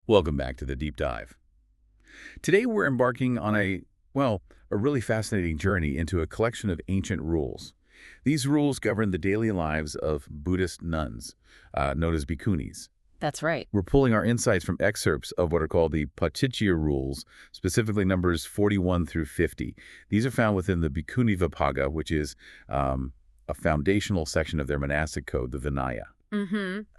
Welcome back to the deep dive. Today we're embarking on a really fascinating journey into a collection of ancient rules. These rules govern the daily lives of Buddhist nuns, known as bhikkhunis. That's right. We're pulling our insights from excerpts of what are called the Pācittiya rules, specifically numbers 41 through 50. These are found within the Bhikkhunīvibhaṅga, which is a foundational section of their monastic code, the Vinaya.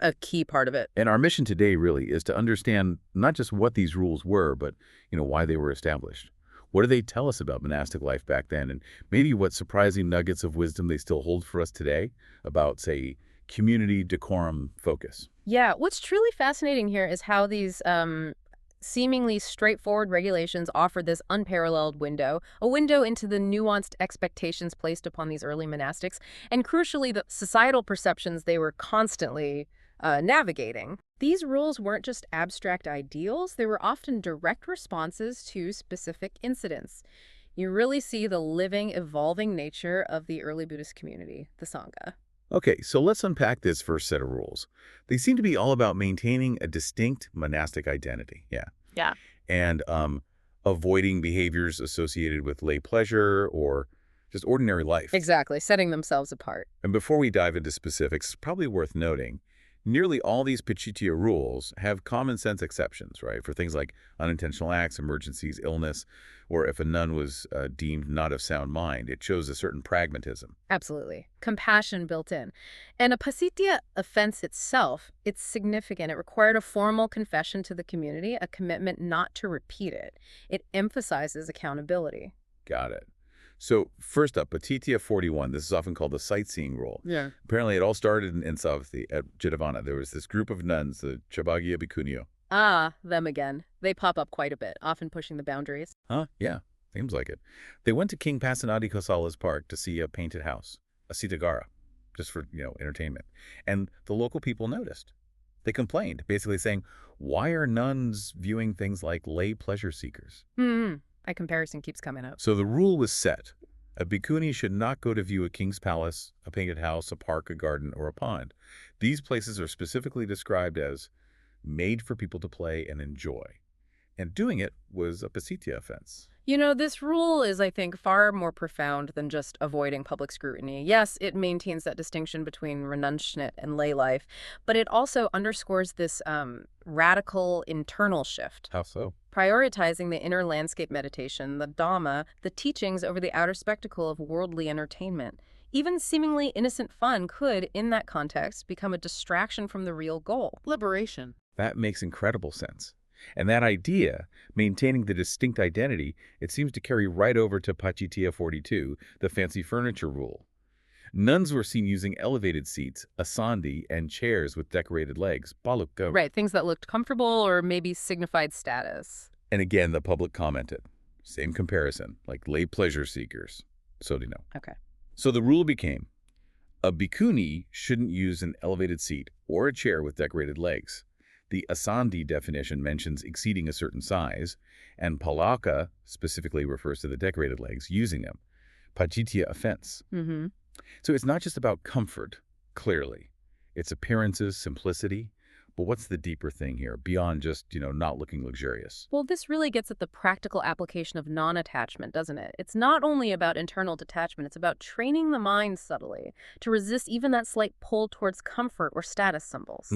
A key part of it. And our mission today really is to understand not just what these rules were, but why they were established. What do they tell us about monastic life back then? And maybe what surprising nuggets of wisdom they still hold for us today about, say, community decorum focus. Yeah, what's truly fascinating here is how these seemingly straightforward regulations offer this unparalleled window, a window into the nuanced expectations placed upon these early monastics, and crucially, the societal perceptions they were constantly navigating. These rules weren't just abstract ideals, they were often direct responses to specific incidents. You really see the living, evolving nature of the early Buddhist community, the Sangha. Okay, so let's unpack this first set of rules. They seem to be all about maintaining a distinct monastic identity. Yeah. And avoiding behaviors associated with lay pleasure or just ordinary life. Exactly, setting themselves apart. And before we dive into specifics, it's probably worth noting, nearly all these Pācittiya rules have common sense exceptions, right? For things like unintentional acts, emergencies, illness, or if a nun was deemed not of sound mind, it shows a certain pragmatism. Absolutely. Compassion built in. And a Pācittiya offense itself, it's significant. It required a formal confession to the community, a commitment not to repeat it. It emphasizes accountability. Got it. So first up, Pācittiya 41, this is often called the sightseeing rule. Yeah. Apparently it all started in Sāvatthī at Cittāgāra. There was this group of nuns, the chabbaggiyā bhikkhuniyo. Ah, them again. They pop up quite a bit, often pushing the boundaries. Huh? Yeah, seems like it. They went to King Pasenadi-Kosala's park to see a painted house, a Cittāgāra, just for, entertainment. And the local people noticed. They complained, basically saying, why are nuns viewing things like lay pleasure seekers? A comparison keeps coming up. So the rule was set. A bhikkhuni should not go to view a king's palace, a painted house, a park, a garden, or a pond. These places are specifically described as made for people to play and enjoy. And doing it was a Pācittiya offense. This rule is, I think, far more profound than just avoiding public scrutiny. Yes, it maintains that distinction between renunciate and lay life, but it also underscores this radical internal shift. How so? Prioritizing the inner landscape meditation, the Dhamma, the teachings over the outer spectacle of worldly entertainment. Even seemingly innocent fun could, in that context, become a distraction from the real goal. Liberation. That makes incredible sense. And that idea, maintaining the distinct identity, it seems to carry right over to Pācittiya 42, the fancy furniture rule. Nuns were seen using elevated seats, asandi, and chairs with decorated legs, palukka. Right, things that looked comfortable or maybe signified status. And again, the public commented. Same comparison, like lay pleasure seekers. So do you know. Okay. So the rule became, a bhikkhuni shouldn't use an elevated seat or a chair with decorated legs. The asandi definition mentions exceeding a certain size, and palaka specifically refers to the decorated legs, using them. Pācittiya offense. So it's not just about comfort, clearly. It's appearances, simplicity. But what's the deeper thing here, beyond just, not looking luxurious? Well, this really gets at the practical application of non-attachment, doesn't it? It's not only about internal detachment, it's about training the mind subtly to resist even that slight pull towards comfort or status symbols.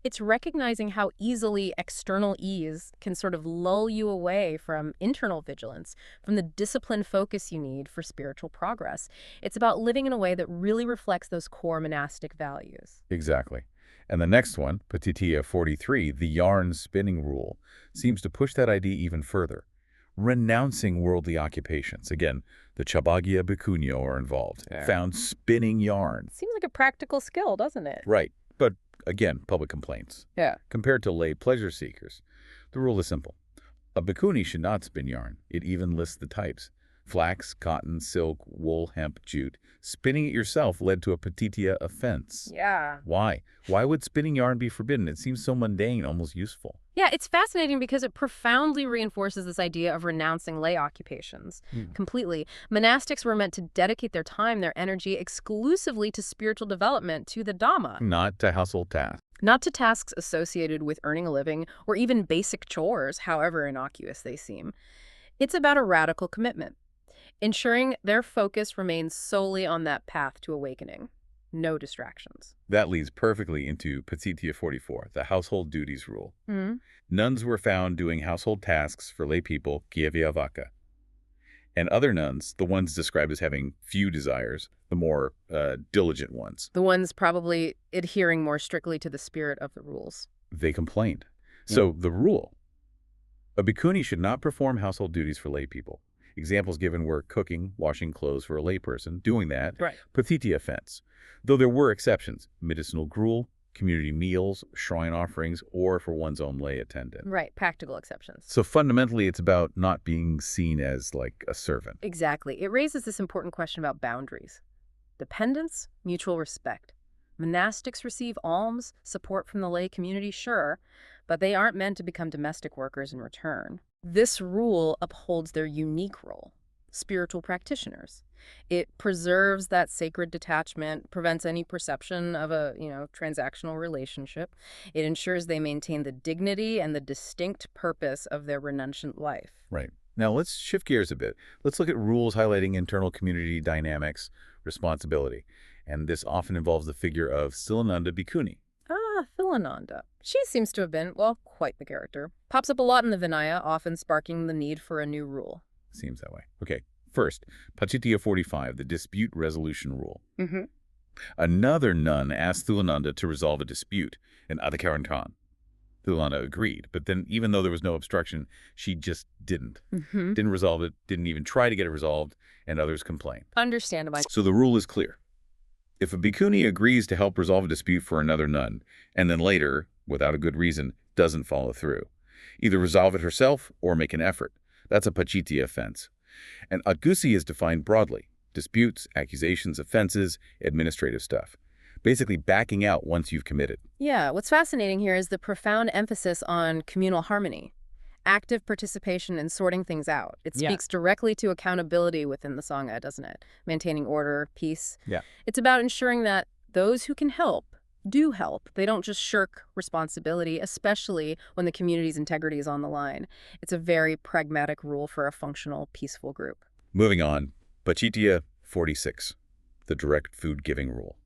It's recognizing how easily external ease can sort of lull you away from internal vigilance, from the disciplined focus you need for spiritual progress. It's about living in a way that really reflects those core monastic values. Exactly. And the next one, Pācittiya 43, the yarn spinning rule, seems to push that idea even further. Renouncing worldly occupations. Again, the chabbaggiyā bhikkhuniyo are involved. Yeah. Found spinning yarn. Seems like a practical skill, doesn't it? Right. But again, public complaints. Yeah. Compared to lay pleasure seekers, the rule is simple. A bhikkhuni should not spin yarn. It even lists the types. Flax, cotton, silk, wool, hemp, jute. Spinning it yourself led to a Pācittiya offense. Yeah. Why? Why would spinning yarn be forbidden? It seems so mundane, almost useful. Yeah, it's fascinating because it profoundly reinforces this idea of renouncing lay occupations completely. Monastics were meant to dedicate their time, their energy exclusively to spiritual development, to the Dhamma. Not to household tasks. Not to tasks associated with earning a living or even basic chores, however innocuous they seem. It's about a radical commitment, ensuring their focus remains solely on that path to awakening. No distractions. That leads perfectly into Pācittiya 44, the household duties rule. Hmm. Nuns were found doing household tasks for lay people, Vagga. And other nuns, the ones described as having few desires, the more diligent ones, The ones probably adhering more strictly to the spirit of the rules. they complained. So the rule: a bhikkhuni should not perform household duties for lay people. Examples given were cooking, washing clothes for a layperson, doing that, Right. Pācittiya offense. Though there were exceptions: medicinal gruel, community meals, shrine offerings, or for one's own lay attendant. Right, practical exceptions. So fundamentally, it's about not being seen as like a servant. Exactly. It raises this important question about boundaries. Dependence, mutual respect. Monastics receive alms, support from the lay community, sure, but they aren't meant to become domestic workers in return. This rule upholds their unique role, spiritual practitioners. It preserves that sacred detachment, prevents any perception of a, transactional relationship. It ensures they maintain the dignity and the distinct purpose of their renunciant life. Right. Now let's shift gears a bit. Let's look at rules highlighting internal community dynamics, responsibility. And this often involves the figure of Silananda Bhikkhunī. Philananda. She seems to have been, well, quite the character. Pops up a lot in the Vinaya, often sparking the need for a new rule. Seems that way. Okay. First, Pācittiya 45, the dispute resolution rule. Mm-hmm. Another nun asked Thilananda to resolve a dispute, and Adhikaran Thilananda agreed, but then even though there was no obstruction, she just didn't. Mm-hmm. Didn't resolve it, didn't even try to get it resolved, and others complained. Understandable. So the rule is clear. If a bhikkhuni agrees to help resolve a dispute for another nun, and then later, without a good reason, doesn't follow through, either resolve it herself or make an effort, that's a Pācittiya offense. And Adgusi is defined broadly: disputes, accusations, offenses, administrative stuff. Basically backing out once you've committed. Yeah, what's fascinating here is the profound emphasis on communal harmony, active participation in sorting things out. It speaks directly to accountability within the Sangha, doesn't it? Maintaining order, peace. Yeah. It's about ensuring that those who can help do help. They don't just shirk responsibility, especially when the community's integrity is on the line. It's a very pragmatic rule for a functional, peaceful group. Moving on, Pācittiya 46, the direct food giving rule.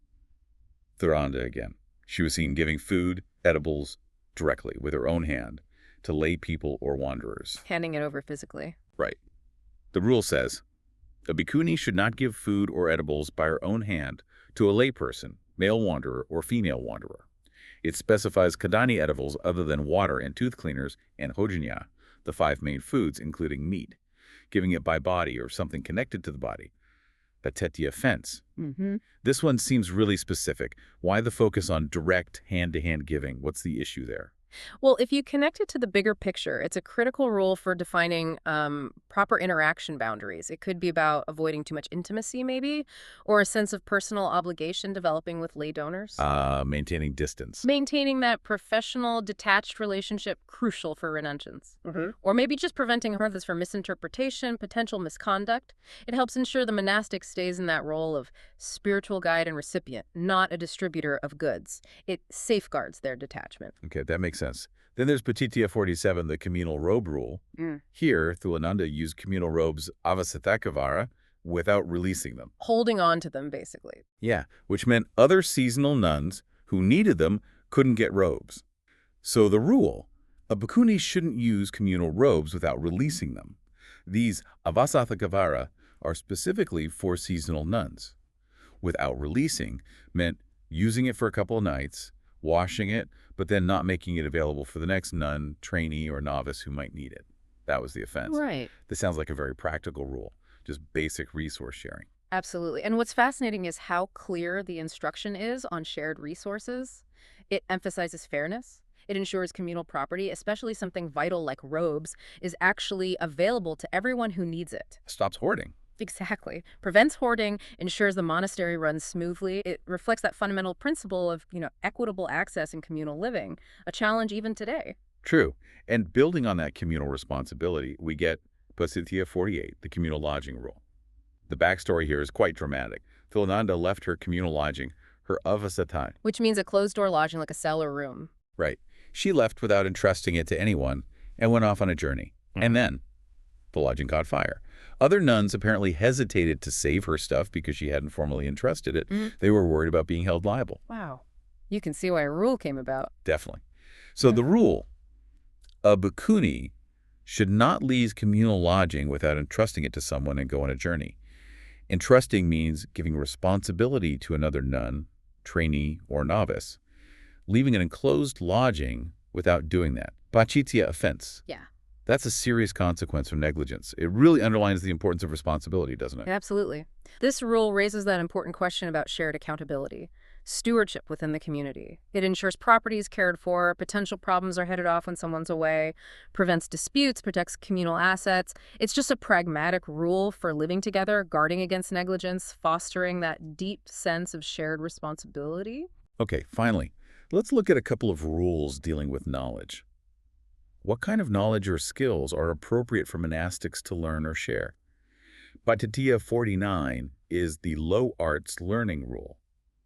Thilananda again. She was seen giving food, edibles, directly with her own hand to lay people or wanderers. Handing it over physically. Right. The rule says, a bhikkhuni should not give food or edibles by her own hand to a layperson, male wanderer, or female wanderer. It specifies kadani edibles other than water and tooth cleaners and hojanya, the 5 main foods, including meat, giving it by body or something connected to the body. Pācittiya offense. Mm-hmm. This one seems really specific. Why the focus on direct hand-to-hand giving? What's the issue there? Well, if you connect it to the bigger picture, it's a critical rule for defining proper interaction boundaries. It could be about avoiding too much intimacy, maybe, or a sense of personal obligation developing with lay donors. Maintaining distance. Maintaining that professional, detached relationship, crucial for renunciants. Mm-hmm. Or maybe just preventing others from misinterpretation, potential misconduct. It helps ensure the monastic stays in that role of spiritual guide and recipient, not a distributor of goods. It safeguards their detachment. Okay, that makes sense. Then there's Pācittiya 47, the communal robe rule. Here, Thilananda used communal robes avasatthakavara without releasing them. Holding on to them, basically. Yeah, which meant other seasonal nuns who needed them couldn't get robes. So the rule, a bhikkhuni shouldn't use communal robes without releasing them. These avasatthakavara are specifically for seasonal nuns. Without releasing meant using it for a couple of nights, washing it, but then not making it available for the next nun, trainee, or novice who might need it. That was the offense. Right. This sounds like a very practical rule, just basic resource sharing. Absolutely. And what's fascinating is how clear the instruction is on shared resources. It emphasizes fairness. It ensures communal property, especially something vital like robes, is actually available to everyone who needs it. Stops hoarding. Exactly. Prevents hoarding, ensures the monastery runs smoothly. It reflects that fundamental principle of, equitable access in communal living, a challenge even today. True. And building on that communal responsibility, we get Pācittiya 48, the communal lodging rule. The backstory here is quite dramatic. Thilananda left her communal lodging, her avasatai. Which means a closed-door lodging like a cell or room. Right. She left without entrusting it to anyone and went off on a journey. And then the lodging caught fire. Other nuns apparently hesitated to save her stuff because she hadn't formally entrusted it. They were worried about being held liable. Wow. You can see why a rule came about. Definitely. So the rule, a bhikkhuni should not leave communal lodging without entrusting it to someone and go on a journey. Entrusting means giving responsibility to another nun, trainee, or novice. Leaving an enclosed lodging without doing that. Pācittiya offense. Yeah. That's a serious consequence from negligence. It really underlines the importance of responsibility, doesn't it? Absolutely. This rule raises that important question about shared accountability, stewardship within the community. It ensures property is cared for, potential problems are headed off when someone's away, prevents disputes, protects communal assets. It's just a pragmatic rule for living together, guarding against negligence, fostering that deep sense of shared responsibility. Okay, finally, let's look at a couple of rules dealing with knowledge. What kind of knowledge or skills are appropriate for monastics to learn or share? Pācittiya 49 is the low arts learning rule.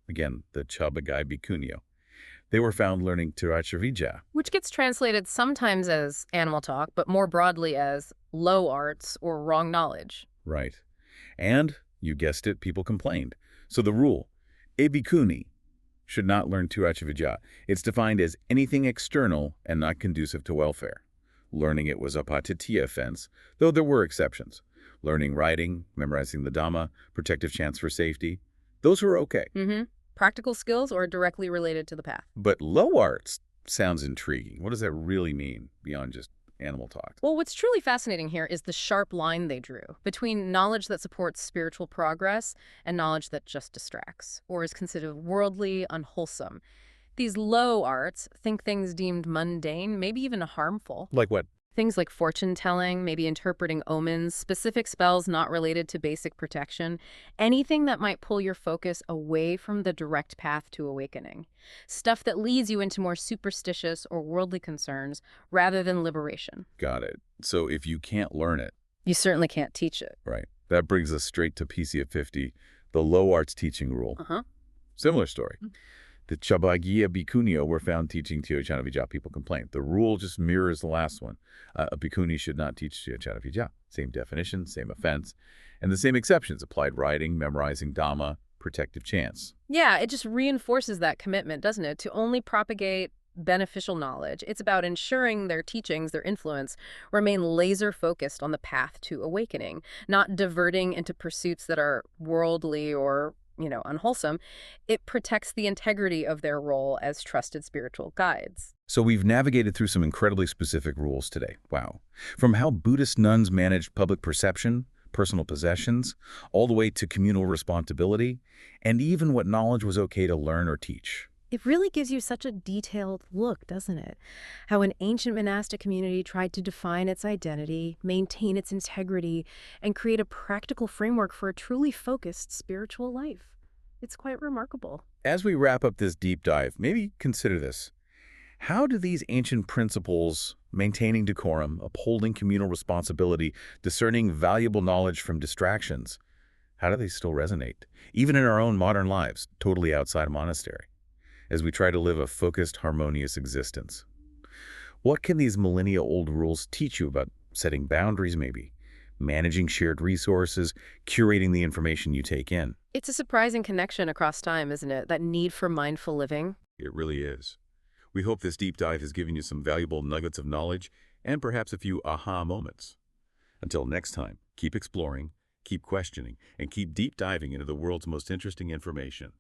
Again, the chabbaggiyā bhikkhuniyo. They were found learning tiracchānavijjā. Which gets translated sometimes as animal talk, but more broadly as low arts or wrong knowledge. Right. And, you guessed it, people complained. So the rule, a bhikkhunī should not learn tiracchānavijjā. It's defined as anything external and not conducive to welfare. Learning it was a Pācittiya offense, though there were exceptions. Learning writing, memorizing the Dhamma, protective chants for safety, those were okay. Practical skills or directly related to the path. But low arts sounds intriguing. What does that really mean beyond just animal talk? Well, what's truly fascinating here is the sharp line they drew between knowledge that supports spiritual progress and knowledge that just distracts or is considered worldly, unwholesome. These low arts, think things deemed mundane, maybe even harmful. Like what? Things like fortune-telling, maybe interpreting omens, specific spells not related to basic protection, anything that might pull your focus away from the direct path to awakening. Stuff that leads you into more superstitious or worldly concerns rather than liberation. Got it. So if you can't learn it. You certainly can't teach it. Right. That brings us straight to Pācittiya 50, the low arts teaching rule. Similar story. The chabbaggiyā bhikkhuniyo were found teaching tiracchānavijjā. People complained. The rule just mirrors the last one. A bhikkhuni should not teach tiracchānavijjā. Same definition, same offense, and the same exceptions applied: writing, memorizing Dhamma, protective chants. Yeah, it just reinforces that commitment, doesn't it, to only propagate beneficial knowledge. It's about ensuring their teachings, their influence, remain laser-focused on the path to awakening, not diverting into pursuits that are worldly or unwholesome. It protects the integrity of their role as trusted spiritual guides. So we've navigated through some incredibly specific rules today. Wow. From how Buddhist nuns managed public perception, personal possessions, all the way to communal responsibility, and even what knowledge was okay to learn or teach. It really gives you such a detailed look, doesn't it? How an ancient monastic community tried to define its identity, maintain its integrity, and create a practical framework for a truly focused spiritual life. It's quite remarkable. As we wrap up this deep dive, maybe consider this. How do these ancient principles, maintaining decorum, upholding communal responsibility, discerning valuable knowledge from distractions, how do they still resonate, even in our own modern lives, totally outside a monastery, as we try to live a focused, harmonious existence? What can these millennia-old rules teach you about setting boundaries, maybe, managing shared resources, curating the information you take in? It's a surprising connection across time, isn't it? That need for mindful living. It really is. We hope this deep dive has given you some valuable nuggets of knowledge and perhaps a few aha moments. Until next time, keep exploring, keep questioning, and keep deep diving into the world's most interesting information.